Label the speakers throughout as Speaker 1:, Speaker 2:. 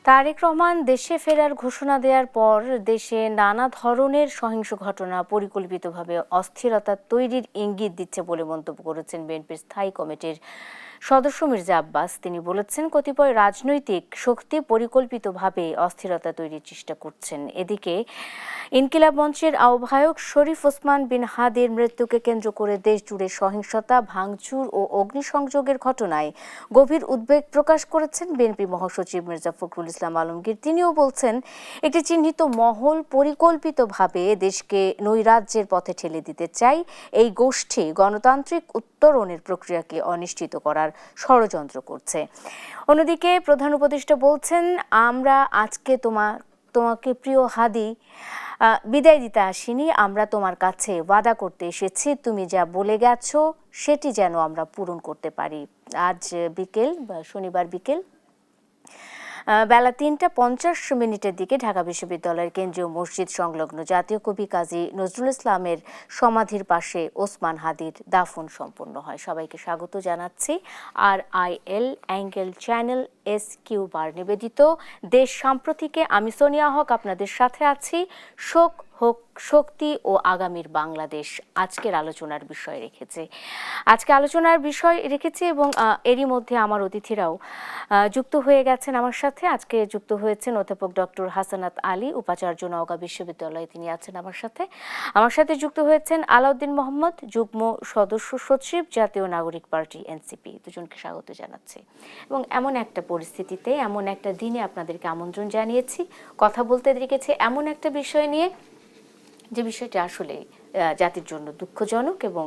Speaker 1: তারেক রহমান দেশে ফেরার ঘোষণা দেওয়ার পর দেশে নানা ধরনের সহিংস ঘটনা পরিকল্পিতভাবে অস্থিরতা তৈরির ইঙ্গিত দিচ্ছে বলে মন্তব্য করেছেন বিএনপির স্থায়ী কমিটির সদস্য মির্জা আব্বাস। তিনি বলেছেন, কতিপয় রাজনৈতিক শক্তি পরিকল্পিতভাবে অস্থিরতা তৈরির চেষ্টা করছেন। এদিকে ইনকিলাব মঞ্চের আহ্বায়ক শরীফ ওসমান বিন হাদির মৃত্যুকে কেন্দ্র করে দেশজুড়ে সহিংসতা, ভাঙচুর ও অগ্নিসংযোগের ঘটনায় গভীর উদ্বেগ প্রকাশ করেছেন বিএনপি মহাসচিব মির্জা ফখরুল ইসলাম আলমগীর। তিনিও বলছেন, একটি চিহ্নিত মহল পরিকল্পিতভাবে দেশকে নৈরাজ্যের পথে ঠেলে দিতে চায়। এই গোষ্ঠী গণতান্ত্রিক উত্তরণের প্রক্রিয়াকে অনিশ্চিত করার ষড়যন্ত্র করছে। অন্যদিকে প্রধান উপদেষ্টা বলছেন, আমরা আজকে তোমাকে প্রিয় হাদি বিদায় দিতে আসিনি, আমরা তোমার কাছে ওয়াদা করতে এসেছি। তুমি যা বলে গেছো সেটি যেন আমরা পূরণ করতে পারি। আজ শনিবার বিকেল বেলা ৩:৫০ দিকে ঢাকা বিশ্ববিদ্যালয়ের কেন্দ্রীয় মসজিদ সংলগ্ন জাতীয় কবি কাজী নজরুল ইসলামের সমাধির পাশে ওসমান হাদির দাফন সম্পন্ন হয়। সবাইকে স্বাগত জানাচ্ছি। RIL অ্যাঙ্গেল চ্যানেল SQ নিবেদিত দেশ সাম্প্রতিকে আমি সোনিয়া হক আপনাদের সাথে আছি। শোক হোক শক্তি ও আগামীর বাংলাদেশ আজকের আলোচনার বিষয় রেখেছে এবং এরই মধ্যে আমার অতিথিরাও যুক্ত হয়ে গেছেন আমার সাথে। আজকে যুক্ত হয়েছেন অধ্যাপক ডক্টর হাসানাত আলী, উপাচার্য, নওগাঁ বিশ্ববিদ্যালয়ে, তিনি আছেন আমার সাথে যুক্ত হয়েছেন আলাউদ্দিন মোহাম্মদ, যুগ্ম সদস্য সচিব, জাতীয় নাগরিক পার্টি NCP। দুজনকে স্বাগত জানাচ্ছি। এবং এমন একটা পরিস্থিতিতে, এমন একটা দিনে আপনাদেরকে আমন্ত্রণ জানিয়েছি, কথা বলতে রেখেছে এমন একটা বিষয় নিয়ে যে বিষয়টি আসলে জাতির জন্য দুঃখজনক এবং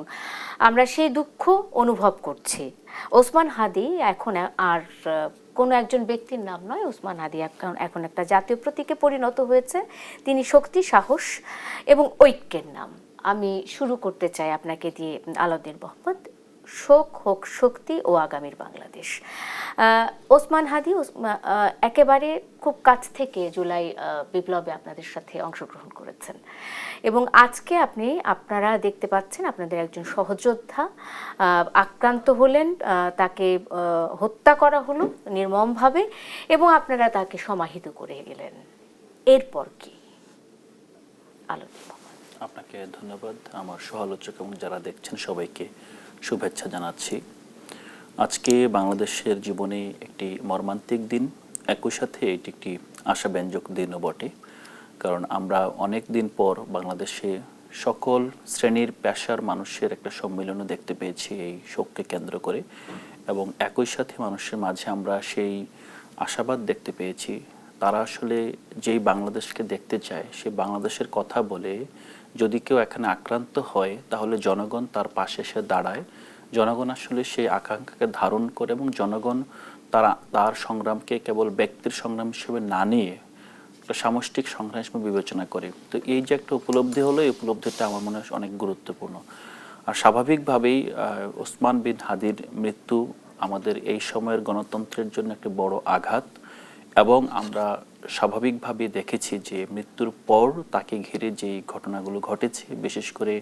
Speaker 1: আমরা সেই দুঃখ অনুভব করছি। ওসমান হাদি এখন আর কোনো একজন ব্যক্তির নাম নয়। ওসমান হাদি এখন একটা জাতীয় প্রতীকে পরিণত হয়েছে। তিনি শক্তি, সাহস এবং ঐক্যের নাম। আমি শুরু করতে চাই আপনাকে দিয়ে আলাউদ্দিন মোহাম্মদ। শোক হোক শক্তি ও আগামীর বাংলাদেশ। ওসমান হাদি একেবারে খুব কাছ থেকে জুলাই বিপ্লবে আপনাদের সাথে অংশগ্রহণ করেছেন এবং আজকে আপনারা দেখতে পাচ্ছেন আপনাদের একজন সহযোদ্ধা আক্রান্ত হলেন, তাকে হত্যা করা হলো নির্মমভাবে এবং আপনারা তাকে সমাহিত করে গেলেন। এরপর কি আলোচনা?
Speaker 2: আপনাকে ধন্যবাদ। আমার সহ-আলোচক এবং যারা দেখছেন সবাইকে শুভেচ্ছা জানাচ্ছি। আজকে বাংলাদেশের জীবনে একটি মর্মান্তিক দিন, একই সাথে এটি একটি আশাব্যঞ্জক দিনও বটে। কারণ আমরা অনেক দিন পর বাংলাদেশে সকল শ্রেণীর পেশার মানুষের একটা সম্মেলনও দেখতে পেয়েছি এই শোককে কেন্দ্র করে, এবং একই সাথে মানুষের মাঝে আমরা সেই আশাবাদ দেখতে পেয়েছি তারা আসলে যেই বাংলাদেশকে দেখতে চায় সেই বাংলাদেশের কথা বলে যদি কেউ এখানে আক্রান্ত হয় তাহলে জনগণ তার পাশে এসে দাঁড়ায়। জনগণ আসলে সেই আকাঙ্ক্ষাকে ধারণ করে এবং জনগণ তার সংগ্রামকে কেবল ব্যক্তির সংগ্রাম হিসেবে না নিয়ে একটা সামষ্টিক সংগ্রাম হিসেবে বিবেচনা করে। তো এই যে একটা উপলব্ধি হলো, এই উপলব্ধিটা আমার মনে হয় অনেক গুরুত্বপূর্ণ। আর স্বাভাবিকভাবেই ওসমান বিন হাদির মৃত্যু আমাদের এই সময়ের গণতন্ত্রের জন্য একটা বড় আঘাত, এবং আমরা স্বাভাবিকভাবে দেখেছি যে মৃত্যুর পর তাকে ঘিরে যেই ঘটনাগুলো ঘটেছে, বিশেষ করে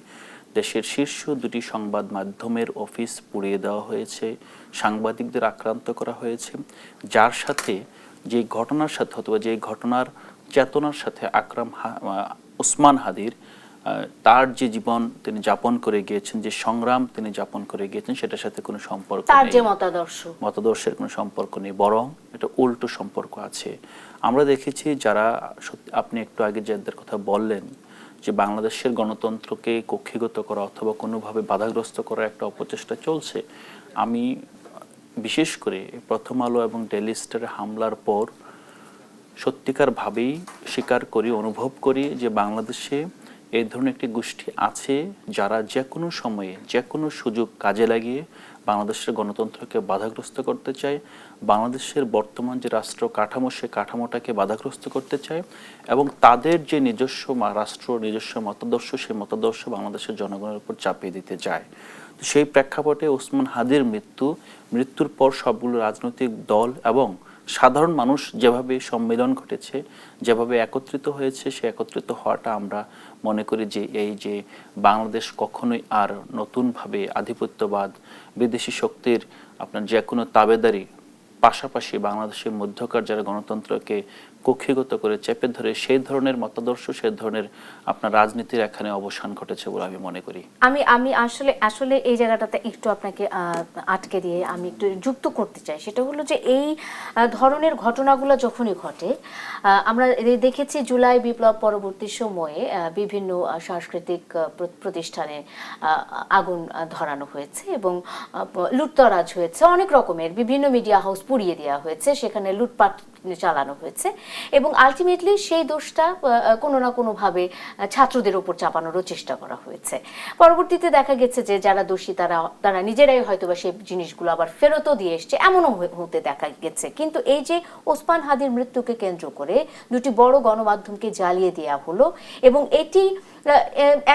Speaker 2: দেশের শীর্ষ দুটি সংবাদ মাধ্যমের অফিস পুড়িয়ে দেওয়া হয়েছে, সাংবাদিকদের আক্রান্ত করা হয়েছে, যার সাথে যে ঘটনার সাথে অথবা যে ঘটনার চেতনার সাথে ওসমান হাদির তার যে জীবন তিনি যাপন করে গিয়েছেন, যে সংগ্রাম তিনি যাপন করে গিয়েছেন, সেটার সাথে কোনো সম্পর্ক
Speaker 1: তার
Speaker 2: নেই,
Speaker 1: যে
Speaker 2: মতাদর্শের কোনো সম্পর্ক নেই, বরং এটা উল্টো সম্পর্ক আছে। আমরা দেখেছি যারা, আপনি একটু আগে যাদের কথা বললেন যে বাংলাদেশের গণতন্ত্রকে কক্ষিগত করা অথবা কোনোভাবে বাধাগ্রস্ত করার একটা অপচেষ্টা চলছে, আমি বিশেষ করে প্রথম আলো এবং ডেইলি স্টারের হামলার পর সত্যিকার ভাবেই স্বীকার করি, অনুভব করি যে বাংলাদেশে এই ধরনের একটি গোষ্ঠী আছে যারা যে কোনো সময়ে যে কোনো সুযোগ কাজে লাগিয়ে বাংলাদেশের গণতন্ত্রকে বাধাগ্রস্ত করতে চায়, বাংলাদেশের বর্তমান যে রাষ্ট্র কাঠামো সে কাঠামোটাকে বাধাগ্রস্ত করতে চায়, এবং তাদের যে নিজস্ব রাষ্ট্র, নিজস্ব মতাদর্শ, সেই মতাদর্শ বাংলাদেশের জনগণের উপর চাপিয়ে দিতে চায়। সেই প্রেক্ষাপটে ওসমান হাদির মৃত্যুর পর সবগুলো রাজনৈতিক দল এবং সাধারণ মানুষ যেভাবে সম্মেলন ঘটেছে, যেভাবে একত্রিত হয়েছে, সে একত্রিত হওয়াটা আমরা মনে করি যে এই যে বাংলাদেশ কখনোই আর নতুনভাবে আধিপত্যবাদ, বিদেশি শক্তির আপনার যে কোনো তাবেদারি পাশাপাশি বাংলাদেশের মধ্যকার যারা গণতন্ত্রকে কক্ষিগত করে চেপে ধরে সেই ধরনের মতাদর্শ, সেই ধরনের আপনার রাজনীতির এখানে অবসান ঘটেছে বলে আমি মনে করি।
Speaker 1: আমি আমি আসলে আসলে এই জায়গাটাতে একটু আপনাকে আটকে দিয়ে আমি একটু যুক্ত করতে চাই। সেটা হলো যে এই ধরনের ঘটনাগুলো যখনই ঘটে, আমরা দেখেছি জুলাই বিপ্লব পরবর্তী সময়ে বিভিন্ন সাংস্কৃতিক প্রতিষ্ঠানে আগুন ধরানো হয়েছে এবং লুটতরাজ হয়েছে, অনেক রকমের বিভিন্ন মিডিয়া হাউস পুড়িয়ে দেওয়া হয়েছে, সেখানে লুটপাট চালানো হয়েছে এবং আলটিমেটলি সেই দোষটা কোনো না কোনোভাবে ছাত্রদের উপর চাপানোরও চেষ্টা করা হয়েছে। পরবর্তীতে দেখা গেছে যে যারা দোষী তারা নিজেরাই হয়তো বা সেই জিনিসগুলো আবার ফেরতও দিয়ে এসছে, এমনও হতে দেখা গেছে। কিন্তু এই যে ওসমান হাদির মৃত্যুকে কেন্দ্র করে দুটি বড় গণমাধ্যমকে জ্বালিয়ে দেওয়া হলো এবং এটি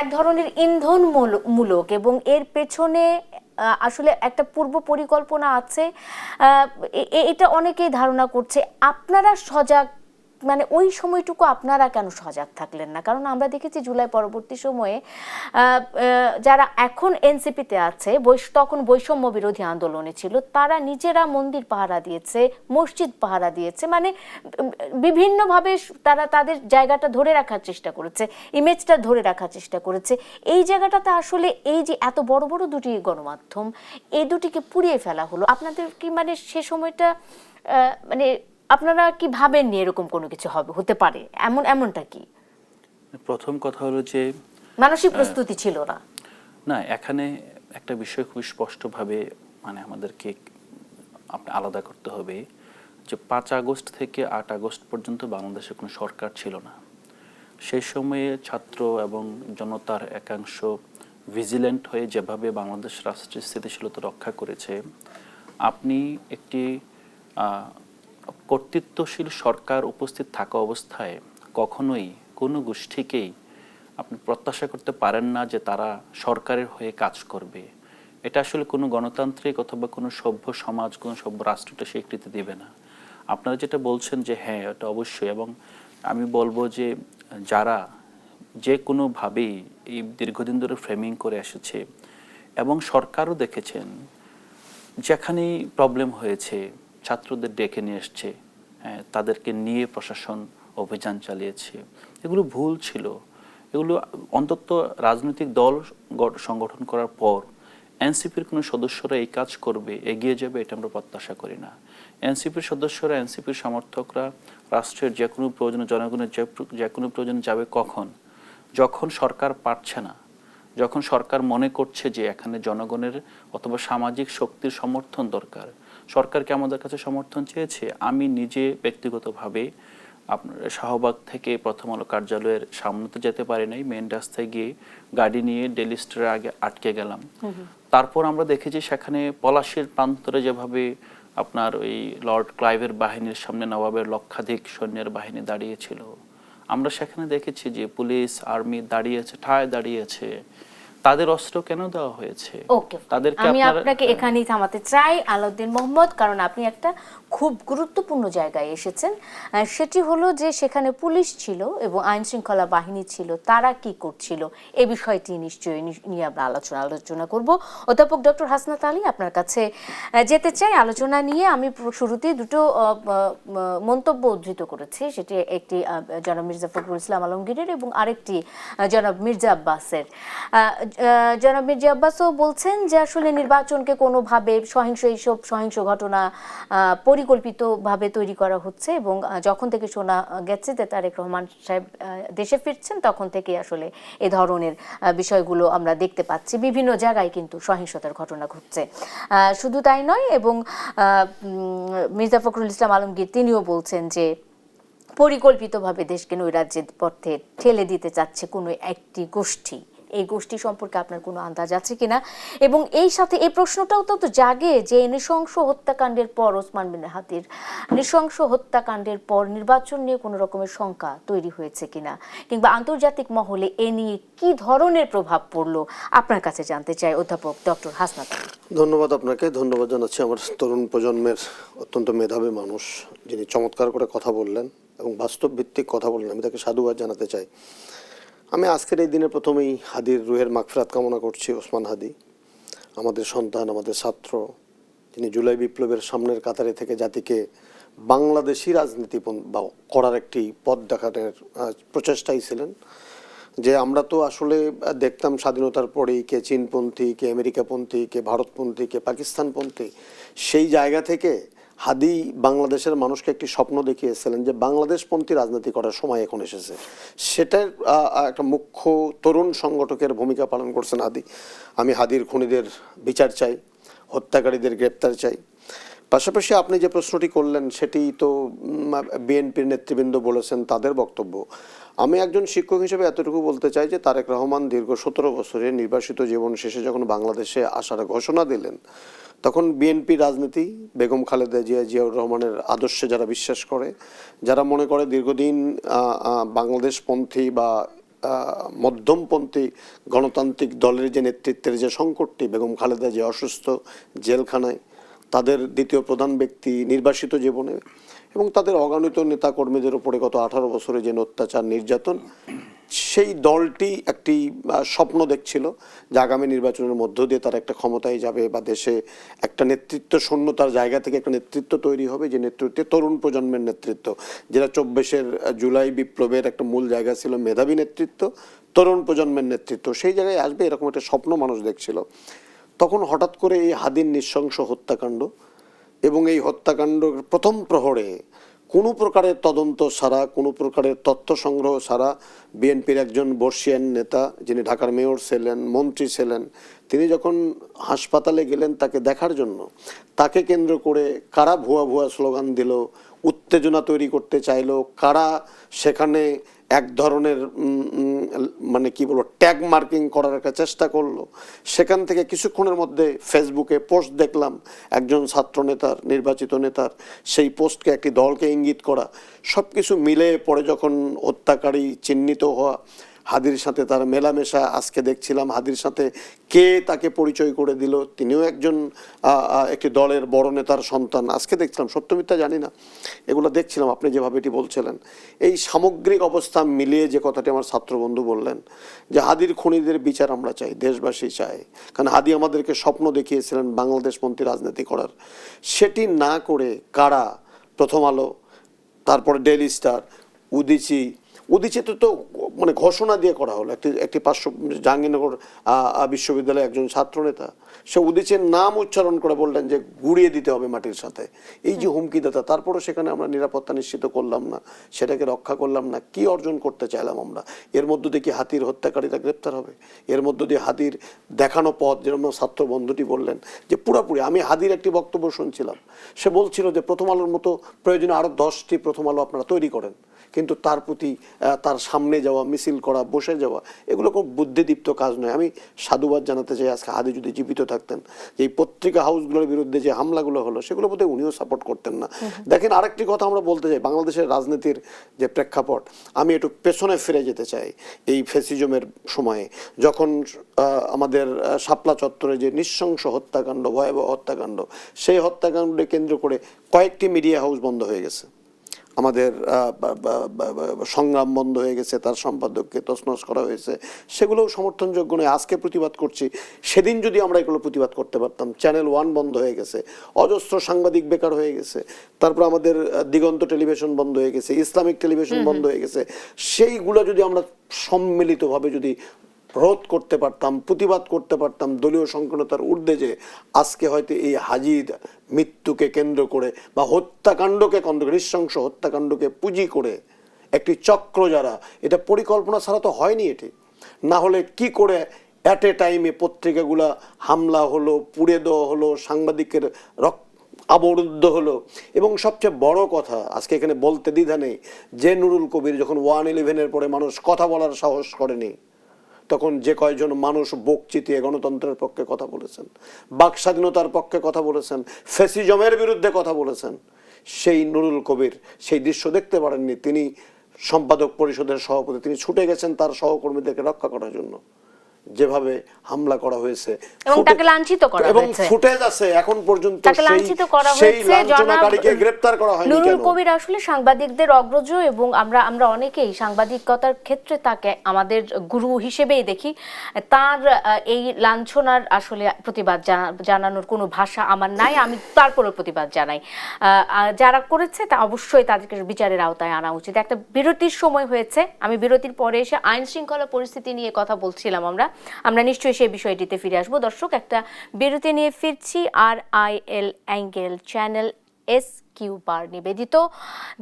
Speaker 1: এক ধরনের ইন্ধনমূলক এবং এর পেছনে আসলে একটা পূর্ব পরিকল্পনা আছে, এটা অনেকেই ধারণা করছে। আপনারা সজাগ, মানে ওই সময়টুকু আপনারা কেন সজাগ থাকলেন না? কারণ আমরা দেখেছি জুলাই পরবর্তী সময়ে যারা এখন এনসিপিতে আছে, তখন বৈষম্য বিরোধী আন্দোলনে ছিল, তারা নিজেরা মন্দির পাহারা দিয়েছে, মসজিদ পাহারা দিয়েছে, মানে বিভিন্নভাবে তারা তাদের জায়গাটা ধরে রাখার চেষ্টা করেছে, ইমেজটা ধরে রাখার চেষ্টা করেছে। এই জায়গাটাতে আসলে এই যে এত বড় বড় দুটি গণমাধ্যম, এই দুটিকে পুড়িয়ে ফেলা হলো, আপনাদের কি মানে সে সময়টা মানে আপনারা কি ভাবেননি এরকম কোনো কিছু হতে পারে? এমনটা কি?
Speaker 2: প্রথম কথা হলো যে
Speaker 1: মানসিক প্রস্তুতি ছিল না?
Speaker 2: না, এখানে একটা বিষয় খুব স্পষ্টভাবে মানে আমাদেরকে আলাদা করতে হবে যে 5 আগস্ট থেকে 8 আগস্ট পর্যন্ত বাংলাদেশে কোনো সরকার ছিল না। সেই সময়ে ছাত্র এবং জনতার একাংশ ভিজিল্যান্ট হয়ে যেভাবে বাংলাদেশ রাষ্ট্রের স্থিতিশীলতা রক্ষা করেছে, আপনি একটি কর্তৃত্বশীল সরকার উপস্থিত থাকা অবস্থায় কখনোই কোনো গোষ্ঠীকেই আপনি প্রত্যাশা করতে পারেন না যে তারা সরকারের হয়ে কাজ করবে। এটা আসলে কোনো গণতান্ত্রিক অথবা কোনো সভ্য সমাজ, কোনো সভ্য রাষ্ট্রটা স্বীকৃতি দেবে না। আপনারা যেটা বলছেন যে হ্যাঁ, এটা অবশ্যই, এবং আমি বলবো যে যারা যে কোনোভাবেই এই দীর্ঘদিন ধরে ফ্রেমিং করে এসেছে এবং সরকারও দেখেছেন যেখানেই প্রবলেম হয়েছে ছাত্রদের ডেকে নিয়ে এসছে, তাদেরকে নিয়ে প্রশাসন অভিযান চালিয়েছে, এগুলো ভুল ছিল। এগুলো অন্তত রাজনৈতিক দল সংগঠন করার পর এনসিপির কোনো সদস্যরা এই কাজ করবে, এগিয়ে যাবে, এটা আমরা প্রত্যাশা করি না। এনসিপির সদস্যরা, এনসিপির সমর্থকরা রাষ্ট্রের যে কোনো প্রয়োজনে, জনগণের যে কোনো প্রয়োজনে যাবে কখন? যখন সরকার পারছে না, যখন সরকার মনে করছে যে এখানে জনগণের অথবা সামাজিক শক্তির সমর্থন দরকার। সরকারকে আমাদের কাছে সমর্থন চেয়েছে। আমি নিজে ব্যক্তিগতভাবে আপনার শাহবাগ থেকে প্রথম আলো কার্যালয়ের সামনেতে যেতে পারি নাই, মেন রাস্তায় গিয়ে গাড়ি নিয়ে ডেলি স্টারের আগে আটকে গেলাম। তারপর আমরা দেখেছি সেখানে পলাশীর প্রান্তরে যেভাবে আপনার ওই লর্ড ক্লাইভের বাহিনীর সামনে নবাবের লক্ষাধিক সৈন্যের বাহিনী দাঁড়িয়েছিল, আমরা সেখানে দেখেছি যে পুলিশ, আর্মি দাঁড়িয়েছে, ঠায় দাঁড়িয়েছে। তাদের অস্ত্র কেন দেওয়া হয়েছে?
Speaker 1: তাদেরকে আমি আপনাকে এখানেই থামাতে চাই আলাউদ্দিন মোহাম্মদ, কারণ আপনি একটা খুব গুরুত্বপূর্ণ জায়গায় এসেছেন। সেটি হলো যে সেখানে পুলিশ ছিল এবং আইন শৃঙ্খলা বাহিনী ছিল, তারা কি করছিল এই বিষয়টি নিশ্চয়ই নিয়ে আমরা আলোচনা করব। অধ্যাপক ডক্টর হাসনাত আলী, আপনার কাছে যেতে চাই আলোচনা নিয়ে। আমি শুরুতেই দুটো মন্তব্য উদ্ধৃত করেছি, সেটি একটি জনাব মির্জা ফখরুল ইসলাম আলমগীরের এবং আরেকটি জনাব মির্জা আব্বাসের। জনাব মির্জা আব্বাসও বলছেন যে আসলে নির্বাচনকে কোনোভাবে সহিংস ঘটনা পরিকল্পিতভাবে তৈরি করা হচ্ছে এবং যখন থেকে শোনা গেছে যে তারেক রহমান সাহেব দেশে ফিরছেন তখন থেকে আসলে এ ধরনের বিষয়গুলো আমরা দেখতে পাচ্ছি। বিভিন্ন জায়গায় কিন্তু সহিংসতার ঘটনা ঘটছে। শুধু তাই নয়, এবং মির্জা ফখরুল ইসলাম আলমগীর তিনিও বলছেন যে পরিকল্পিতভাবে দেশকে নৈরাজ্যের পথে ঠেলে দিতে চাচ্ছে কোনো একটি গোষ্ঠী। এই গোষ্ঠী সম্পর্কে আপনার কোনো আন্দাজ আছে কিনা? এবং এই সাথে এই প্রশ্নটাও তো জাগে যে নৃশংস হত্যাকাণ্ডের পর, ওসমান বিন হাদির নৃশংস হত্যাকাণ্ডের পর নির্বাচন নিয়ে কোনো রকমের শঙ্কা তৈরি হয়েছে কিনা, কিংবা আন্তর্জাতিক মহলে এ নিয়ে কি ধরনের প্রভাব পড়লো আপনার কাছে জানতে চাই অধ্যাপক ডক্টর হাসনাত আলী।
Speaker 3: ধন্যবাদ আপনাকে, ধন্যবাদ জানাচ্ছি আমার তরুণ প্রজন্মের অত্যন্ত মেধাবী মানুষ যিনি চমৎকার করে কথা বললেন এবং বাস্তব ভিত্তিক কথা বললেন। আমি তাকে সাধুবাদ জানাতে চাই। আমি আজকের এই দিনে প্রথমেই হাদির রুহের মাগফিরাত কামনা করছি। ওসমান হাদি আমাদের সন্তান, আমাদের ছাত্র, তিনি জুলাই বিপ্লবের সামনের কাতারে থেকে জাতিকে বাংলাদেশি রাজনীতি বা করার একটি পথ দেখানোর প্রচেষ্টাই ছিলেন। যে আমরা তো আসলে দেখতাম স্বাধীনতার পরেই কে চীনপন্থী, কে আমেরিকাপন্থী, কে ভারতপন্থী, কে পাকিস্তানপন্থী। সেই জায়গা থেকে হাদি বাংলাদেশের মানুষকে একটি স্বপ্ন দেখিয়েছিলেন যে বাংলাদেশপন্থী রাজনীতি করার সময় এখন এসেছে। সেটার একটা মুখ্য তরুণ সংগঠকের ভূমিকা পালন করছেন হাদি। আমি হাদির খুনিদের বিচার চাই, হত্যাকারীদের গ্রেপ্তার চাই। পাশাপাশি আপনি যে প্রশ্নটি করলেন সেটি তো বিএনপির নেতৃবৃন্দ বলেছেন, তাদের বক্তব্য। আমি একজন শিক্ষক হিসেবে এতটুকু বলতে চাই যে তারেক রহমান দীর্ঘ 17 বছরের নির্বাসিত জীবন শেষে যখন বাংলাদেশে আসার ঘোষণা দিলেন, তখন বিএনপি রাজনীতি, বেগম খালেদা জিয়া, জিয়াউর রহমানের আদর্শে যারা বিশ্বাস করে, যারা মনে করে দীর্ঘদিন বাংলাদেশপন্থী বা মধ্যমপন্থী গণতান্ত্রিক দলের যে নেতৃত্বের যে সংকটটি, বেগম খালেদা জিয়া অসুস্থ, জেলখানায়, তাদের দ্বিতীয় প্রধান ব্যক্তি নির্বাসিত জীবনে, এবং তাদের অগণিত নেতাকর্মীদের উপরে গত 18 বছরে যে অত্যাচার নির্যাতন, সেই দলটি একটি স্বপ্ন দেখছিল যে আগামী নির্বাচনের মধ্য দিয়ে তারা একটা ক্ষমতায় যাবে বা দেশে একটা নেতৃত্ব শূন্যতার জায়গা থেকে একটা নেতৃত্ব তৈরি হবে, যে নেতৃত্বে তরুণ প্রজন্মের নেতৃত্ব, যেটা 24-এর জুলাই বিপ্লবের একটা মূল জায়গা ছিল মেধাবী নেতৃত্ব, তরুণ প্রজন্মের নেতৃত্ব, সেই জায়গায় আসবে এরকম একটা স্বপ্ন মানুষ দেখছিল। তখন হঠাৎ করে এই হাদির নৃশংস হত্যাকাণ্ড, এবং এই হত্যাকাণ্ডের প্রথম প্রহরে কোনো প্রকারের তদন্ত ছাড়া, কোনো প্রকারের তথ্য সংগ্রহ ছাড়া বিএনপির একজন বর্ষিয়ান নেতা, যিনি ঢাকার মেয়র ছিলেন, মন্ত্রী ছিলেন, তিনি যখন হাসপাতালে গেলেন তাকে দেখার জন্য, তাকে কেন্দ্র করে কারা ভুয়া ভুয়া স্লোগান দিল, উত্তেজনা তৈরি করতে চাইলো, কারা সেখানে এক ধরনের মানে কি বলবো ট্যাগ মার্কিং করার একটা চেষ্টা করলো, সেখান থেকে কিছুক্ষণের মধ্যে ফেসবুকে পোস্ট দেখলাম একজন ছাত্র নেতার, নির্বাচিত নেতার, সেই পোস্টকে একটি দলকে ইঙ্গিত করা, সব কিছু মিলে পরে যখন হত্যাকারী চিহ্নিত হওয়া, হাদির সাথে তার মেলামেশা, আজকে দেখছিলাম হাদির সাথে কে তাকে পরিচয় করে দিল, তিনিও একজন একটি দলের বড় নেতার সন্তান, আজকে দেখছিলাম, সত্য মিথ্যা জানি না, এগুলো দেখছিলাম আপনি যেভাবে এটি বলছিলেন। এই সামগ্রিক অবস্থা মিলিয়ে যে কথাটি আমার ছাত্রবন্ধু বললেন যে হাদির খুনিদের বিচার আমরা চাই, দেশবাসী চায়, কারণ হাদি আমাদেরকে স্বপ্ন দেখিয়েছিলেন বাংলাদেশপন্থী রাজনীতি করার। সেটি না করে কারা, প্রথম আলো, তারপরে ডেইলি স্টার, উদীচিতে তো মানে ঘোষণা দিয়ে করা হলো, একটি জাহাঙ্গীরনগর বিশ্ববিদ্যালয়ে একজন ছাত্রনেতা, সে উদীচের নাম উচ্চারণ করে বললেন যে গুড়িয়ে দিতে হবে মাটির সাথে। এই যে হুমকিদাতা, তারপরও সেখানে আমরা নিরাপত্তা নিশ্চিত করলাম না, সেটাকে রক্ষা করলাম না, কি অর্জন করতে চাইলাম আমরা? এর মধ্য দিয়ে কি হাতির হত্যাকারীরা গ্রেপ্তার হবে? এর মধ্য দিয়ে হাদির দেখানো পথ, যেরকম ছাত্র বন্ধুটি বললেন যে পুরাপুরি, আমি হাদির একটি বক্তব্য শুনছিলাম, সে বলছিল যে প্রথম আলোর মতো প্রয়োজনে আরো 10টি প্রথম আলো আপনারা তৈরি করেন, কিন্তু তার প্রতি তার সামনে যাওয়া, মিছিল করা, বসে যাওয়া, এগুলো খুব বুদ্ধিদীপ্ত কাজ নয়। আমি সাধুবাদ জানাতে চাই আজকে হাদি যদি জীবিত থাকতেন, এই পত্রিকা হাউসগুলোর বিরুদ্ধে যে হামলাগুলো হলো সেগুলো বোধহয় উনিও সাপোর্ট করতেন না। দেখেন, আরেকটি কথা আমরা বলতে চাই, বাংলাদেশের রাজনীতির যে প্রেক্ষাপট, আমি একটু পেছনে ফিরে যেতে চাই। এই ফ্যাসিজমের সময়ে যখন আমাদের শাপলা চত্বরে যে নৃশংস হত্যাকাণ্ড, ভয়াবহ হত্যাকাণ্ড, সেই হত্যাকাণ্ডকে কেন্দ্র করে কয়েকটি মিডিয়া হাউস বন্ধ হয়ে গেছে, আমাদের সংগ্রাম বন্ধ হয়ে গেছে, তার সম্পাদককে তছনছ করা হয়েছে, সেগুলোও সমর্থনযোগ্য নয়। আজকে প্রতিবাদ করছি, সেদিন যদি আমরা এগুলো প্রতিবাদ করতে পারতাম। চ্যানেল 1 বন্ধ হয়ে গেছে, অজস্র সাংবাদিক বেকার হয়ে গেছে, তারপর আমাদের দিগন্ত টেলিভিশন বন্ধ হয়ে গেছে, ইসলামিক টেলিভিশন বন্ধ হয়ে গেছে। সেইগুলো যদি আমরা সম্মিলিতভাবে যদি রোধ করতে পারতাম, প্রতিবাদ করতে পারতাম, দলীয় সংকীর্ণতার ঊর্ধ্বে, যে আজকে হয়তো এই হাজির মৃত্যুকে কেন্দ্র করে বা হত্যাকাণ্ডকে কেন্দ্র করে, নৃশংস হত্যাকাণ্ডকে পুঁজি করে একটি চক্র, যারা, এটা পরিকল্পনা ছাড়া তো হয়নি। এটি না হলে কি করে অ্যাট এ টাইমে পত্রিকাগুলা হামলা হলো, পুড়ে দেওয়া হলো, সাংবাদিকের অবরুদ্ধ হলো। এবং সবচেয়ে বড় কথা, আজকে এখানে বলতে দ্বিধা নেই, যে নুরুল কবির যখন 1/11-এর পরে মানুষ কথা বলার সাহস করেনি, তখন যে কয়জন মানুষ বুক চিতিয়ে গণতন্ত্রের পক্ষে কথা বলেছেন, বাক স্বাধীনতার পক্ষে কথা বলেছেন, ফ্যাসিজমের বিরুদ্ধে কথা বলেছেন, সেই নুরুল কবির সেই দৃশ্য দেখতে পারেননি। তিনি সম্পাদক পরিষদের সভাপতি, তিনি ছুটে গেছেন তার সহকর্মীদেরকে রক্ষা করার জন্য। যেভাবে হামলা করা হয়েছে
Speaker 1: এবং তাকে লাঞ্ছিত করা
Speaker 3: এবং
Speaker 1: হয়েছে,
Speaker 3: ফুটেজ আছে এখন পর্যন্ত,
Speaker 1: তাকে লাঞ্ছিত করা
Speaker 3: সেই
Speaker 1: হয়েছে।
Speaker 3: লাঞ্ছনাকারীকে গ্রেফতার করা হয়নি
Speaker 1: নুরুল
Speaker 3: কেন?
Speaker 1: কবির আসলে সাংবাদিকদের অগ্রজ এবং আমরা অনেকেই সাংবাদিকতার ক্ষেত্রে তাকে আমাদের গুরু হিসেবেই দেখি। তার এই লাঞ্ছনার আসলে প্রতিবাদ জানানোর কোনো ভাষা আমার নাই, আমি তারপরে প্রতিবাদ জানাই। যারা করেছে তা অবশ্যই তাদেরকে বিচারের আওতায় আনা উচিত। একটা বিরতির সময় হয়েছে, আমি বিরতির পরে এসে আইন শৃঙ্খলা পরিস্থিতি নিয়ে কথা বলছিলাম। আমরা নিশ্চয়ই সেই বিষয়টিতে ফিরে আসবো। দর্শক, একটা বিরতি নিয়ে ফিরছি। RIL অ্যাঙ্গেল চ্যানেল SQ বার নিবেদিত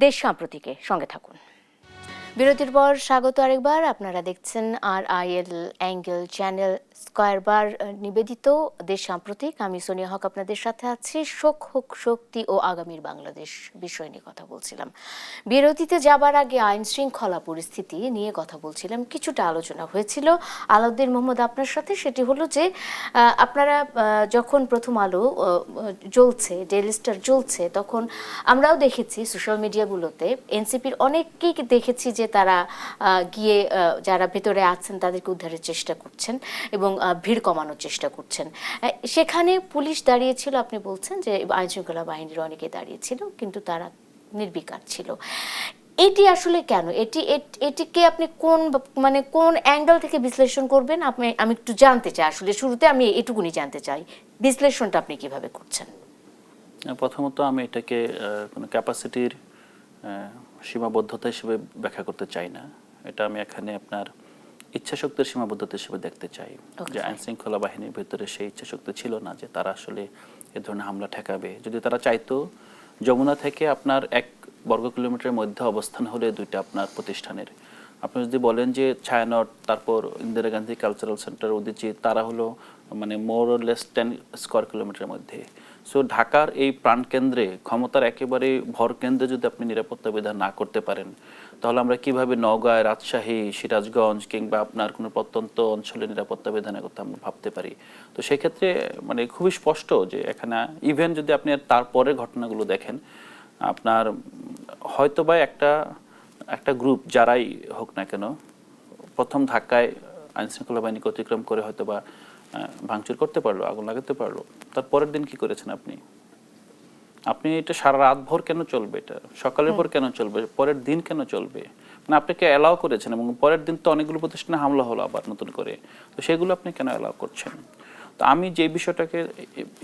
Speaker 1: দেশ সাম্প্রতিকে সঙ্গে থাকুন। বিরতির পর স্বাগত আরেকবার। আপনারা দেখছেন RIL অ্যাঙ্গেল চ্যানেল স্কয়ার বার নিবেদিত দেশ সাম্প্রতিক। আমি সোনিয়া হক আপনাদের সাথে আছি। শোক হোক শক্তি ও আগামীর বাংলাদেশ বিষয় নিয়ে কথা বলছিলাম। বিরতিতে যাবার আগে আইন শৃঙ্খলা পরিস্থিতি নিয়ে কথা বলছিলাম। কিছুটা আলোচনা হয়েছিল আলাউদ্দিন মোহাম্মদ আপনার সাথে। সেটি হলো যে আপনারা যখন প্রথম আলো জ্বলছে, ডেইলি স্টার জ্বলছে, তখন আমরাও দেখেছি সোশ্যাল মিডিয়াগুলোতে এনসিপির অনেককেই দেখেছি যে তারা গিয়ে যারা ভেতরে আছেন তাদেরকে উদ্ধারের চেষ্টা করছেন এবং ভিড় কমানোর চেষ্টা করছেন। সেখানে পুলিশ দাঁড়িয়েছিল, আপনি বলছেন যে আইন শৃঙ্খলা বাহিনীর অনেকে দাঁড়িয়েছিল, কিন্তু তারা নির্বিকার ছিল। এটি আসলে কেন? এটিকে আপনি কোন অ্যাঙ্গেল থেকে বিশ্লেষণ করবেন? আমি একটু জানতে চাই। আসলে শুরুতে আমি এটুকুনি জানতে চাই, বিশ্লেষণটা আপনি কিভাবে করছেন?
Speaker 2: প্রথমত আমি এটাকে কোনো ক্যাপাসিটির সীমাবদ্ধতা হিসেবে ব্যাখ্যা করতে চাই না। এটা আমি এখানে আপনার ইচ্ছাশক্তির সীমাবদ্ধতা হিসেবে দেখতে চাই। যে আইন শৃঙ্খলা বাহিনীর ভিতরে সেই ইচ্ছাশক্তি ছিল না যে তারা আসলে এ ধরনের হামলা ঠেকাবে। যদি তারা চাইতো, যমুনা থেকে আপনার 1 বর্গ কিলোমিটারের মধ্যে অবস্থান হলে দুইটা আপনার প্রতিষ্ঠানের, আপনি যদি বলেন যে ছায়ানট, তারপর ইন্দিরা গান্ধী কালচারাল সেন্টার, উদীচী, তারা হলো মানে মোর অর লেস 10 স্কোয়ার কিলোমিটারের মধ্যে। সো ঢাকার এই প্রাণকেন্দ্রে, ক্ষমতার একেবারে ভর কেন্দ্রে যদি আপনি নিরাপত্তা বিধান না করতে পারেন, তাহলে আমরা কিভাবে নওগাঁ, রাজশাহী, সিরাজগঞ্জ কিংবা আপনার কোনো প্রত্যন্ত অঞ্চলে নিরাপত্তা বিধানের কথা আমরা ভাবতে পারি? তো সেক্ষেত্রে মানে খুবই স্পষ্ট যে এখানে ইভেন যদি আপনি তারপরে ঘটনাগুলো দেখেন, আপনার হয়তোবা একটা গ্রুপ যারাই হোক না কেন, প্রথম ধাক্কায় আইন শৃঙ্খলা বাহিনীকে অতিক্রম করে হয়তোবা ভাঙচুর করতে পারলো, আগুন লাগাতে পারলো। তার পরের দিন কি করেছেন আপনি এটা সারা রাত ভর কেন চলবে? এটা সকালের পর কেন চলবে? পরের দিন কেন চলবে? মানে আপনাকে অ্যালাউ করেছেন এবং পরের দিন তো অনেকগুলো প্রতিষ্ঠানে হামলা হলো আবার নতুন করে, তো সেগুলো আপনি কেন অ্যালাউ করছেন? তো আমি যে বিষয়টাকে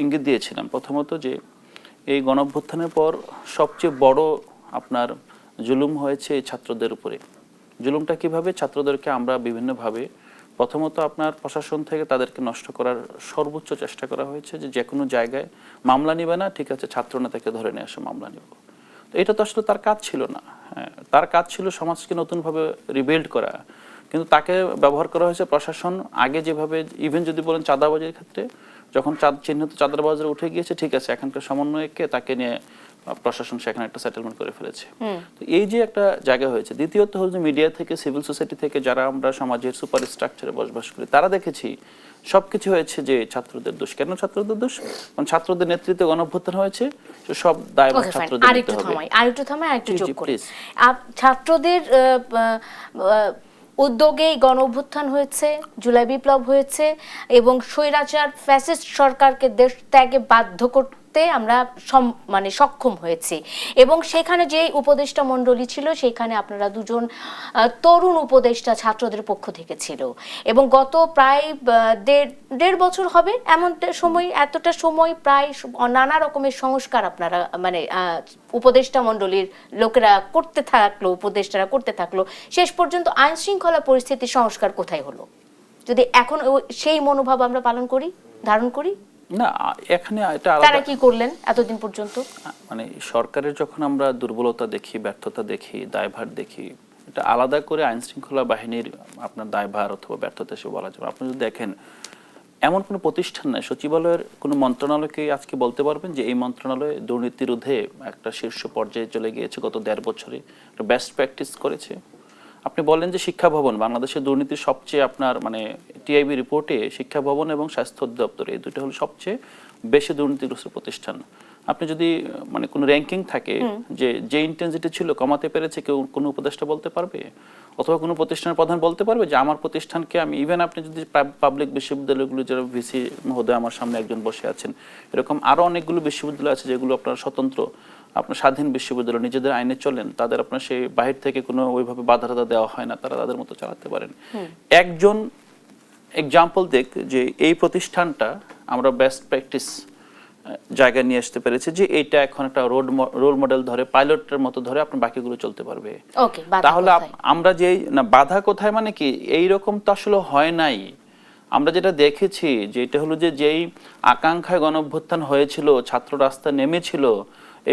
Speaker 2: ইঙ্গিত দিয়েছিলাম প্রথমত, যে এই গণঅভ্যুত্থানের পর সবচেয়ে বড় আপনার জুলুম হয়েছে এই ছাত্রদের উপরে। জুলুমটা কিভাবে? ছাত্রদেরকে আমরা বিভিন্নভাবে, প্রথমত আপনার প্রশাসন থেকে তাদেরকে নষ্ট করার সর্বোচ্চ চেষ্টা করা হয়েছে, যে কোনো জায়গায় মামলা নিবে না, ঠিক আছে ছাত্র নেতাকে ধরে নিয়ে আসে মামলা নিব। তো এটা তো আসলে তার কাজ ছিল না। তার কাজ ছিল সমাজকে নতুনভাবে রিবিল্ড করা, কিন্তু তাকে ব্যবহার করা হয়েছে প্রশাসন আগে যেভাবে, ইভেন যদি বলেন চাঁদাবাজির ক্ষেত্রে, যখন চিহ্নিত চাঁদাবাজারে উঠে গিয়েছে, ঠিক আছে এখানকার সমন্বয়কে তাকে নিয়ে প্রশাসন সেখানে একটা সেটেলমেন্ট করে ফেলেছে। তো এই যে একটা জায়গা হয়েছে। দ্বিতীয়ত হল যে মিডিয়া থেকে, সিভিল সোসাইটি থেকে, যারা আমরা সমাজের সুপার স্ট্রাকচারে বসবাস করি, তারা দেখেছি সবকিছু হয়েছে যে ছাত্রদের দোষ। কেন ছাত্রদের দোষ? কারণ ছাত্রদের নেতৃত্বে গণঅভ্যুত্থান হয়েছে, তো সব দায়ভার ছাত্রদের নিতে হবে।
Speaker 1: আরেকটু যোগ করি। ছাত্রদের উদ্যোগেই গণঅভ্যুত্থান হয়েছে, জুলাই বিপ্লব হয়েছে এবং স্বৈরাচার ফ্যাসিস্ট সরকারকে দেশ ত্যাগে বাধ্য করতে আমরা সক্ষম হয়েছি। এবং সেখানে যে উপদেষ্টা মণ্ডলী ছিল, সেখানে আপনারা দুজন তরুণ উপদেষ্টা ছাত্রদের পক্ষ থেকে ছিল এবং গত প্রায় দেড় বছর হবে এতটা সময় প্রায় নানা রকমের সংস্কার আপনারা উপদেষ্টা মণ্ডলীর লোকেরা করতে থাকলো, উপদেষ্টারা করতে থাকলো। শেষ পর্যন্ত আইন শৃঙ্খলা পরিস্থিতির সংস্কার কোথায় হলো? যদি এখন সেই মনোভাব আমরা ধারণ করি
Speaker 2: না, এখানে এটা
Speaker 1: তারা কি করলেন এতদিন পর্যন্ত?
Speaker 2: মানে সরকারের যখন আমরা দুর্বলতা দেখি, ব্যর্থতা দেখি, দায়ভার দেখি, এটা আলাদা করে আইন শৃঙ্খলা বাহিনীর আপনার দায়ভার অথবা ব্যর্থতা হিসেবে বলা যাবে। আপনি যদি দেখেন, এমন কোনো প্রতিষ্ঠান নাই, সচিবালয়ের কোনো মন্ত্রণালয়কে আজকে বলতে পারবেন যে এই মন্ত্রণালয় দুর্নীতি রোধে একটা শীর্ষ পর্যায়ে চলে গিয়েছে, গত 1.5 বছরে একটা বেস্ট প্র্যাকটিস করেছে। আপনি বলেন যে শিক্ষা ভবন, বাংলাদেশের দুর্নীতির সবচেয়ে আপনার টিআইবি রিপোর্টে শিক্ষা ভবন এবং স্বাস্থ্য অধিদপ্তর, এই দুটো হলো সবচেয়ে বেশি দুর্নীতিগ্রস্ত প্রতিষ্ঠান। আপনি যদি মানে কোনো র্যাঙ্কিং থাকে যে ইন্টেন্সিটি ছিল কমাতে পেরেছে কেউ, কোনো উপদেষ্টা বলতে পারবে অথবা কোনো প্রতিষ্ঠানের প্রধান বলতে পারবে যে আমার প্রতিষ্ঠানকে আমি, ইভেন আপনি যদি পাবলিক বিশ্ববিদ্যালয়গুলো যারা ভিসি মহোদয় আমার সামনে একজন বসে আছেন, এরকম আরো অনেকগুলো বিশ্ববিদ্যালয় আছে যেগুলো আপনার স্বতন্ত্র, আপনার স্বাধীন বিশ্ববিদ্যালয়, নিজেদের আইনে চলেন, তাদের আপনার সেই বাহির থেকে কোনো ওইভাবে বাধা দেওয়া হয় না, তারা তাদের মতো চালাতে পারেন। একজন এক্সাম্পল দেখ যে এই প্রতিষ্ঠানটা আমরা বেস্ট প্র্যাকটিস জায়গায় নিয়ে আসতে পেরেছে, যে এইটা এখন একটা রোল মডেল ধরে, পাইলটের মতো ধরে আপনার বাকিগুলো চলতে পারবে। তাহলে আমরা যে না বাধা কোথায় মানে কি এইরকম তো আসলে হয় নাই। আমরা যেটা দেখেছি যে এটা হলো যে যেই আকাঙ্ক্ষায় গণঅভ্যুত্থান হয়েছিল, ছাত্র রাস্তায় নেমেছিল,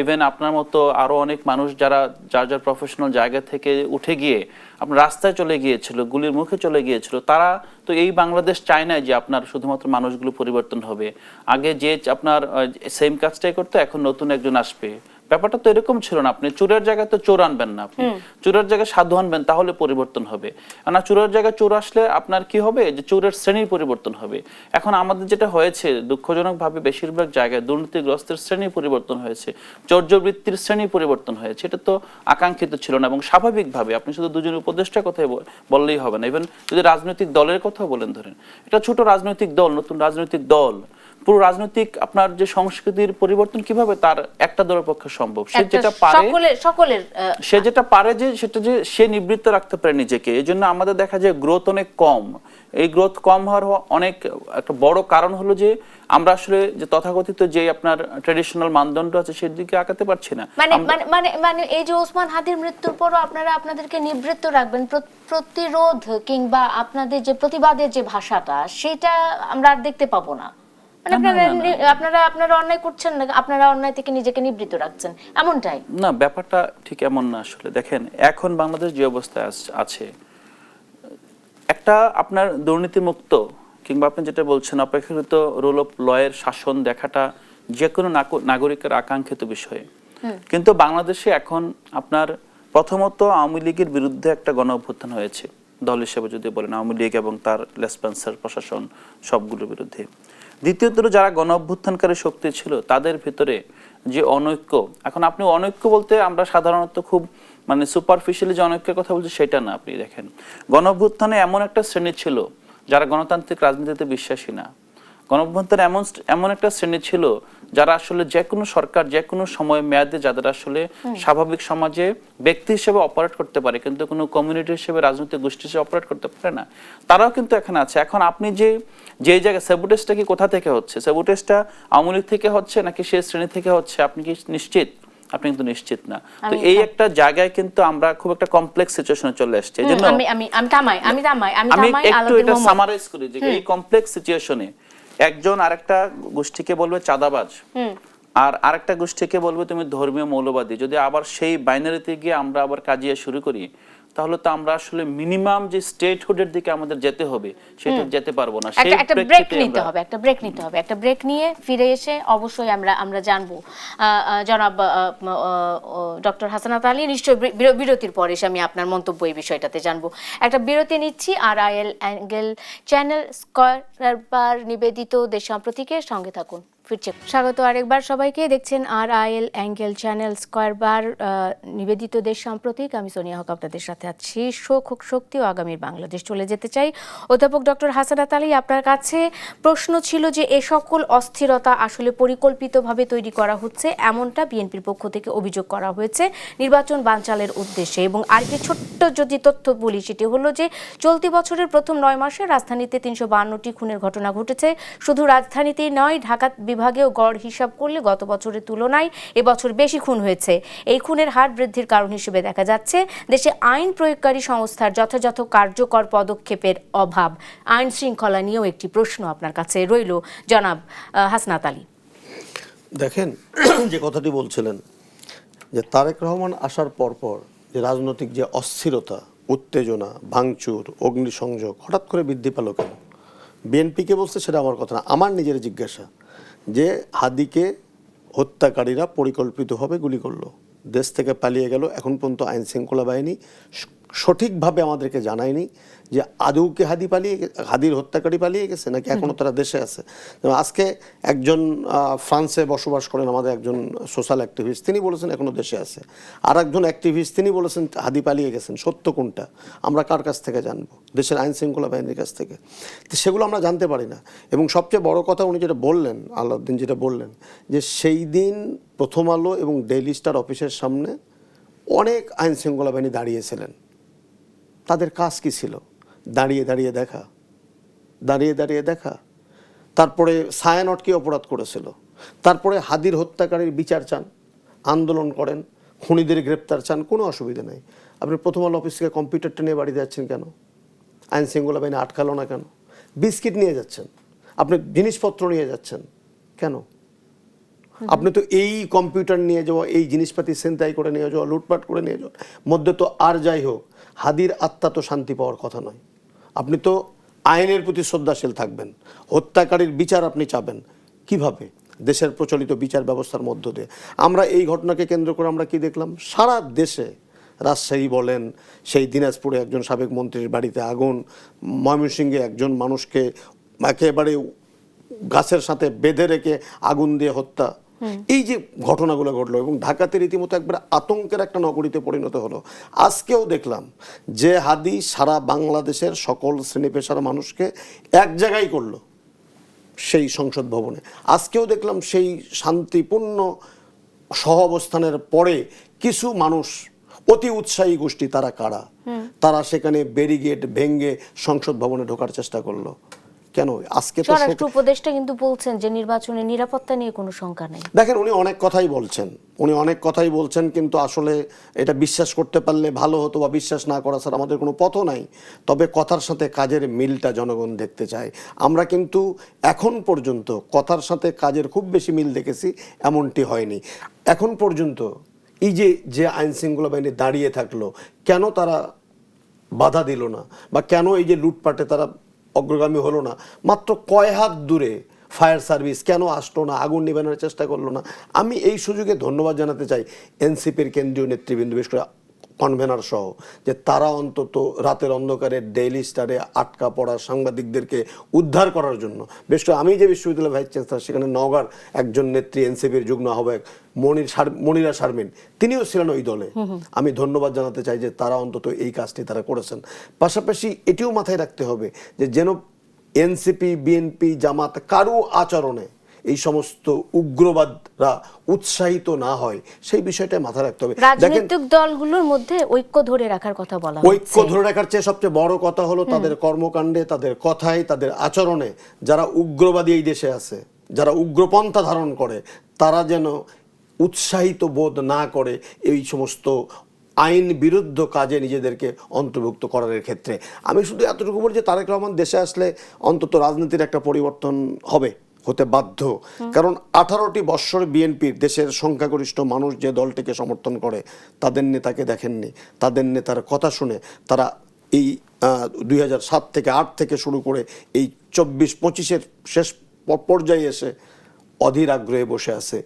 Speaker 2: ইভেন আপনার মতো আরো অনেক মানুষ যারা যার যার প্রফেশনাল জায়গা থেকে উঠে গিয়ে আপনার রাস্তায় চলে গিয়েছিল, গুলির মুখে চলে গিয়েছিল, তারা তো এই বাংলাদেশ চায় না যে আপনার শুধুমাত্র মানুষগুলো পরিবর্তন হবে। আগে যে আপনার সেম কাজটাই করতো, এখন নতুন একজন আসবে, ব্যাপারটা তো এরকম ছিল না। আপনি চোরের জায়গায় তো চোর আনবেন না, আপনি চোরের জায়গায় সাধু আনবেন, তাহলে পরিবর্তন হবে। না, চোরের জায়গায় চোর আসলে আপনার কি হবে, যে চোরের শ্রেণীর পরিবর্তন হবে। এখন আমাদের যেটা হয়েছে দুঃখজনকভাবে বেশিরভাগ জায়গায় দুর্নীতিগ্রস্তের শ্রেণীর পরিবর্তন হয়েছে, চৌর্যবৃত্তির শ্রেণীর পরিবর্তন হয়েছে। এটা তো আকাঙ্ক্ষিত ছিল না এবং স্বাভাবিকভাবে আপনি শুধু দুজন উপদেষ্টার কথাই বললেই হবে না, ইভেন যদি রাজনৈতিক দলের কথা বলেন, ধরেন এটা ছোট রাজনৈতিক দল, নতুন রাজনৈতিক দল, পুরো রাজনৈতিক আপনার যে সংস্কৃতির পরিবর্তন কিভাবে তার একটা দলের পক্ষে সম্ভব? সে যেটা পারে সে যেটা পারে যে সেটা যে সে নিবৃত্ত রাখতে পারে নিজেকে। এই জন্য আমাদের দেখা যায় গ্রোথ অনেক কম। এই গ্রোথ কম হওয়ার অনেক একটা বড় কারণ হলো যে আমরা আসলে যে তথাকথিত যে আপনার ট্র্যাডিশনাল মানদণ্ড আছে সেদিকে আগাতে পারছি না।
Speaker 1: মানে এই যে ওসমান হাদির মৃত্যুর পরও আপনারা আপনাদেরকে নিবৃত্ত রাখবেন, প্রতিরোধ কিংবা আপনাদের যে প্রতিবাদের যে ভাষাটা সেটা আমরা আর দেখতে পাবো না। আপনারা অন্যায় করছেন না, আপনারা অন্যায় থেকে নিজেকে নিবৃত্ত রাখছেন, এমনটাই
Speaker 2: না? ব্যাপারটা ঠিক এমন না। আসলে দেখেন এখন বাংলাদেশ যে অবস্থায় আছে, একটা আপনার দুর্নীতিমুক্ত কিংবা আপনি যেটা বলছেন অপেক্ষাকৃত রুল অফ ল এর শাসন দেখাটা যে কোনো নাগরিকের আকাঙ্ক্ষিত বিষয়। কিন্তু বাংলাদেশে এখন আপনার প্রথমত আওয়ামী লীগের বিরুদ্ধে একটা গণঅভ্যুত্থান হয়েছে, দল হিসেবে যদি বলেন আওয়ামী লীগ এবং তার লেসপেন্সার প্রশাসন সবগুলোর বিরুদ্ধে। দ্বিতীয়ত যারা গণঅভ্যুত্থানকারী শক্তি ছিল তাদের ভিতরে যে অনৈক্য, এখন আপনি অনৈক্য বলতে আমরা সাধারণত খুব মানে সুপারফিশিয়ালি যে অনৈক্যের কথা বলছি সেটা না। আপনি দেখেন গণঅভ্যুত্থানে এমন একটা শ্রেণী ছিল যারা গণতান্ত্রিক রাজনীতিতে বিশ্বাসী না। গণঅভ্যুত্থানে এমন একটা শ্রেণী ছিল যারা আসলে যে কোনো সরকার যে কোনো সময় মেয়াদে যাদের আসলে স্বাভাবিক সমাজে ব্যক্তি হিসেবে অপারেট করতে পারে কিন্তু কোনো কমিউনিটি হিসেবে রাজনৈতিক গোষ্ঠী হিসেবে অপারেট করতে পারে না, তারাও কিন্তু এখানে আছে। এখন আপনি যে জায়গায় স্যাবোটেজটা কি কোথা থেকে হচ্ছে, স্যাবোটেজটা আওয়ামী লীগ থেকে হচ্ছে নাকি সেই শ্রেণী থেকে হচ্ছে, আপনি কি নিশ্চিত? আপনি কিন্তু নিশ্চিত না। তো এই একটা জায়গায় কিন্তু আমরা খুব একটা কমপ্লেক্স সিচুয়েশনে চলে আসছে। এজন্য আমি একটু এটা সামারাইজ করি যে এই কমপ্লেক্স সিচুয়েশনে একজন আরেকটা গোষ্ঠীকে বলবে চাঁদাবাজ, আর আরেকটা গোষ্ঠীকে বলবে তুমি ধর্মীয় মৌলবাদী। যদি আবার সেই বাইনারিতে গিয়ে আমরা আবার কাজিয়া শুরু করি তাহলে তো আমরা আসলে মিনিমাম যে স্টেটহুডের দিকে আমাদের যেতে হবে সেটা যেতে পারবো না।
Speaker 1: একটা ব্রেক নিতে হবে, একটা ব্রেক নিয়ে ফিরে এসে অবশ্যই আমরা জানবো জনাব ডক্টর হাসানাত আলী, নিশ্চয়ই বিরতির পরে এসে আমি আপনার মন্তব্য এই বিষয়টাতে জানবো। একটা বিরতি নিচ্ছি। RIL অ্যাঙ্গেল চ্যানেল স্কয়ার নিবেদিত দেশ সাম্প্রতিকে সঙ্গে থাকুন, ফিরছে। স্বাগত আরেকবার সবাইকে। দেখছেন RIL অ্যাঙ্গেল চ্যানেল স্কয়ার নিবেদিত দেশ সাম্প্রতিক। আমি সোনিয়া হক আপনাদের সাথে আছি। শোক হোক শক্তি ও আগামীর বাংলাদেশ। চলে যেতে চাই অধ্যাপক ডক্টর হাসানাত আলী, আপনার কাছে প্রশ্ন ছিল যে এ সকল অস্থিরতা আসলে পরিকল্পিতভাবে তৈরি করা হচ্ছে, এমনটা বিএনপির পক্ষ থেকে অভিযোগ করা হয়েছে নির্বাচন বানচালের উদ্দেশ্যে। এবং আরেকটি ছোট্ট যদি তথ্য বলি সেটি হলো যে চলতি বছরের প্রথম 9 মাসে রাজধানীতে 352টি খুনের ঘটনা ঘটেছে। শুধু রাজধানীতেই নয়, ঢাকা বিভাগেও গড় হিসাব করলে গত বছরের তুলনায় এবছর বেশি খুন হয়েছে। এই খুনের হার বৃদ্ধির কারণ হিসেবে দেখা যাচ্ছে দেশে আইন প্রয়োগকারী সংস্থার যথাযথ কার্যকর পদক্ষেপের অভাব। আইন শৃঙ্খলা নিয়েও একটি প্রশ্ন আপনার কাছে রইল জনাব হাসনাত আলী।
Speaker 3: দেখেন যে কথাটি বলছিলেন যে তারেক রহমান আসার পরপর যে রাজনৈতিক যে অস্থিরতা, উত্তেজনা, ভাঙচুর, অগ্নিসংযোগ হঠাৎ করে বৃদ্ধি পেল কেন? বিএনপিকে বলছে সেটা আমার কথা না, আমার নিজের জিজ্ঞাসা যে হাদিকে হত্যাকারীরা পরিকল্পিতভাবে গুলি করলো, দেশ থেকে পালিয়ে গেল, এখন পর্যন্ত আইন শৃঙ্খলা বাহিনী সঠিকভাবে আমাদেরকে জানায়নি যে আদৌ কি হাদির হত্যাকারী পালিয়ে গেছে নাকি এখনো তারা দেশে আছে। যেমন আজকে একজন ফ্রান্সে বসবাস করেন আমাদের একজন সোশ্যাল অ্যাক্টিভিস্ট, তিনি বলেছেন এখনো দেশে আছে। আর একজন অ্যাক্টিভিস্ট তিনি বলেছেন হাদি পালিয়ে গেছেন। সত্য কোনটা আমরা কার কাছ থেকে জানবো? দেশের আইন শৃঙ্খলা বাহিনীর কাছ থেকে। তো সেগুলো আমরা জানতে পারি না। এবং সবচেয়ে বড় কথা উনি যেটা বললেন, আলাউদ্দিন যেটা বললেন, যে সেই দিন প্রথম আলো এবং ডেইলি স্টার অফিসের সামনে অনেক আইন শৃঙ্খলা বাহিনী দাঁড়িয়েছিলেন। তাদের কাজ কি ছিল? দাঁড়িয়ে দাঁড়িয়ে দেখা। তারপরে ছায়ানট কি অপরাধ করেছিল, তারপরে হাদির হত্যাকারীর বিচার চান, আন্দোলন করেন, খুনিদের গ্রেপ্তার চান, কোনো অসুবিধা নেই। আপনি প্রথম আলো অফিস থেকে কম্পিউটারটা নিয়ে বাড়ি যাচ্ছেন কেন? আইন শৃঙ্খলা বাহিনী আটকালো না কেন? বিস্কিট নিয়ে যাচ্ছেন, আপনি জিনিসপত্র নিয়ে যাচ্ছেন কেন? আপনি তো এই কম্পিউটার নিয়ে যাওয়া, এই জিনিসপাতি ছিনতাই করে নিয়ে যাওয়া, লুটপাট করে নিয়ে যাওয়া মধ্যে তো আর যাই হোক হাদির আত্মা তো শান্তি পাওয়ার কথা নয়। আপনি তো আইনের প্রতি শ্রদ্ধাশীল থাকবেন, হত্যাকারীর বিচার আপনি চাবেন কিভাবে? দেশের প্রচলিত বিচার ব্যবস্থার মধ্য দিয়ে। আমরা এই ঘটনাকে কেন্দ্র করে আমরা কি দেখলাম? সারা দেশে, রাজশাহী বলেন, সেই দিনাজপুরে একজন সাবেক মন্ত্রীর বাড়িতে আগুন, ময়মনসিংহে একজন মানুষকে একেবারে গাছের সাথে বেঁধে রেখে আগুন দিয়ে হত্যা। এই যে ঘটনাগুলো ঘটলো এবং ঢাকাতে রীতিমতো একবার আতঙ্কের একটা নগরীতে পরিণত হলো। আজকেও দেখলাম যে হাদি সারা বাংলাদেশের সকল শ্রেণী পেশার মানুষকে এক জায়গায় করলো, সেই সংসদ ভবনে। আজকেও দেখলাম সেই শান্তিপূর্ণ সহ অবস্থানের পরে কিছু মানুষ, অতি উৎসাহী গোষ্ঠী, তারা কারা? তারা সেখানে ব্যারিকেড ভেঙে সংসদ ভবনে ঢোকার চেষ্টা করলো কেন? আজকে তো
Speaker 1: স্বরাষ্ট্র উপদেষ্টা কিন্তু বলছেন যে নির্বাচনের নিরাপত্তা নিয়ে কোনো শঙ্কা নেই।
Speaker 3: দেখেন, উনি অনেক কথাই বলছেন, কিন্তু আসলে এটা বিশ্বাস করতে পারলে ভালো হতো, বা বিশ্বাস না করা স্যার আমাদের কোনো পথও নাই। তবে কথার সাথে কাজের মিলটা জনগণ দেখতে চায়। আমরা কিন্তু এখন পর্যন্ত কথার সাথে কাজের খুব বেশি মিল দেখেছি এমনটি হয়নি। এখন পর্যন্ত এই যে আইন শৃঙ্খলা বাহিনী দাঁড়িয়ে থাকলো, কেন তারা বাধা দিল না, বা কেন এই যে লুটপাটে তারা অগ্রগামী হলো না? মাত্র কয় হাত দূরে ফায়ার সার্ভিস কেন আসলো না, আগুন নিবানোর চেষ্টা করলো না? আমি এই সুযোগে ধন্যবাদ জানাতে চাই এনসিপির কেন্দ্রীয় নেতৃবৃন্দ, বিশেষ করে কনভেনার সহ, যে তারা অন্তত রাতের অন্ধকারে ডেইলি স্টারে আটকা পড়া সাংবাদিকদেরকে উদ্ধার করার জন্য, বিশেষ করে আমি যে বিশ্ববিদ্যালয়ের ভাইস চ্যান্সেলর, সেখানে নওগাঁর একজন নেত্রী এনসিপির যুগ্ম আহ্বায়ক মনিরা শারমিন, তিনিও ছিলেন ওই দলে। আমি ধন্যবাদ জানাতে চাই যে তারা অন্তত এই কাজটি তারা করেছেন। পাশাপাশি এটিও মাথায় রাখতে হবে যে যেন এনসিপি, বিএনপি, জামাত কারো আচরণে এই সমস্ত উগ্রবাদরা উৎসাহিত না হয়, সেই বিষয়টা মাথায় রাখতে হবে।
Speaker 1: রাজনৈতিক দলগুলোর মধ্যে ঐক্য ধরে রাখার কথা বলা হচ্ছে।
Speaker 3: ঐক্য ধরে রাখার চেয়ে সবচেয়ে বড় কথা হলো তাদের কর্মকাণ্ডে, তাদের কথায়, তাদের আচরণে যারা উগ্রবাদী এই দেশে আছে, যারা উগ্রপন্থা ধারণ করে, তারা যেন উৎসাহিত বোধ না করে এই সমস্ত আইন বিরুদ্ধ কাজে নিজেদেরকে অন্তর্ভুক্ত করার ক্ষেত্রে। আমি শুধু এতটুকু বলি যে তারেক রহমান দেশে আসলে অন্তত রাজনীতির একটা পরিবর্তন হতে বাধ্য। কারণ 18টি বৎসর বিএনপির, দেশের সংখ্যাগরিষ্ঠ মানুষ যে দলটিকে সমর্থন করে, তাদের নেতাকে দেখেননি, তাদের নেতার কথা শুনে তারা এই 2007 থেকে 8 থেকে শুরু করে এই 24-25-এর শেষ পর্যায়ে এসে অধীর আগ্রহে বসে আছে।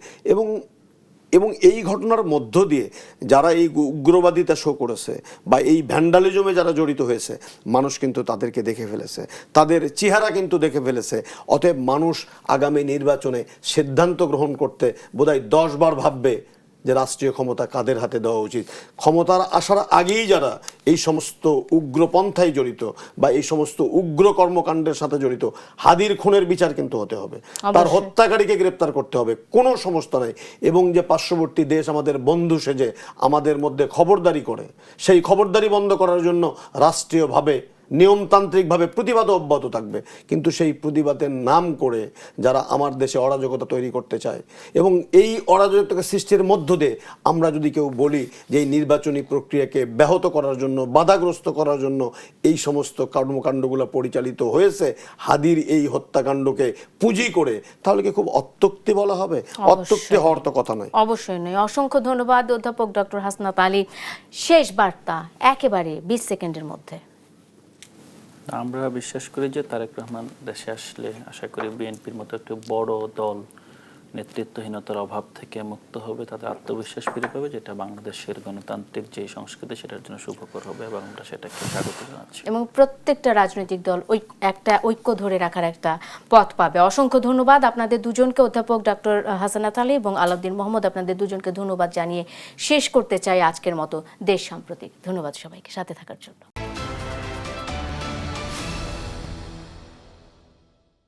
Speaker 3: এবং এই ঘটনার মধ্য দিয়ে যারা এই উগ্রবাদিতা শো করেছে বা এই ভ্যান্ডালিজমে যারা জড়িত হয়েছে, মানুষ কিন্তু তাদেরকে দেখে ফেলেছে, তাদের চেহারা কিন্তু দেখে ফেলেছে। অতএব মানুষ আগামী নির্বাচনে সিদ্ধান্ত গ্রহণ করতে বোধহয় 10 বার ভাববে যে রাষ্ট্রীয় ক্ষমতা কাদের হাতে দেওয়া উচিত। ক্ষমতার আসার আগেই যারা এই সমস্ত উগ্রপন্থায় জড়িত বা এই সমস্ত উগ্র কর্মকাণ্ডের সাথে জড়িত, হাদির খুনের বিচার কিন্তু হতে হবে, তার হত্যাকারীকে গ্রেপ্তার করতে হবে, কোনো সমস্যা নাই। এবং যে পার্শ্ববর্তী দেশ আমাদের বন্ধু সেজে আমাদের মধ্যে খবরদারি করে, সেই খবরদারি বন্ধ করার জন্য রাষ্ট্রীয়ভাবে নিয়মতান্ত্রিকভাবে প্রতিবাদ অব্যাহত থাকবে। কিন্তু সেই প্রতিবাদের নাম করে যারা আমার দেশে অরাজকতা তৈরি করতে চায়, এবং এই অরাজকতা সৃষ্টির মধ্য দিয়ে আমরা যদি কেউ বলি যে এই নির্বাচনী প্রক্রিয়াকে ব্যাহত করার জন্য, বাধাগ্রস্ত করার জন্য এই সমস্ত কর্মকাণ্ডগুলো পরিচালিত হয়েছে, হাদির এই হত্যাকাণ্ডকে পুঁজি করে, তাহলে কি খুব অত্যুক্তি বলা হবে? অত্যুক্তি হওয়ার তো কথা নয়।
Speaker 1: অবশ্যই নয়। অসংখ্য ধন্যবাদ অধ্যাপক ডক্টর হাসনাত আলী। শেষ বার্তা একেবারে 20 সেকেন্ডের মধ্যে।
Speaker 2: আমরা বিশ্বাস করি যে তারেক রহমান দেশে আসলে আশা করি বিএনপির মতো একটি বড় দল নেতৃত্বহীনতার অভাব থেকে মুক্ত হবে, তাদের আত্মবিশ্বাস ফিরে পাবে, যেটা বাংলাদেশের গণতান্ত্রিক যে সংস্কৃতি সেটার জন্য শুভকর হবে এবং আমরা সেটাকে স্বাগত জানাচ্ছি।
Speaker 1: এবং প্রত্যেকটা রাজনৈতিক দল একটা ঐক্য ধরে রাখার একটা পথ পাবে। অসংখ্য ধন্যবাদ আপনাদের দুজনকে, অধ্যাপক ডক্টর হাসানাত আলী এবং আলাউদ্দিন মোহাম্মদ, আপনাদের দুজনকে ধন্যবাদ জানিয়ে শেষ করতে চাই আজকের মতো দেশ সাম্প্রতিক। ধন্যবাদ সবাইকে সাথে থাকার জন্য।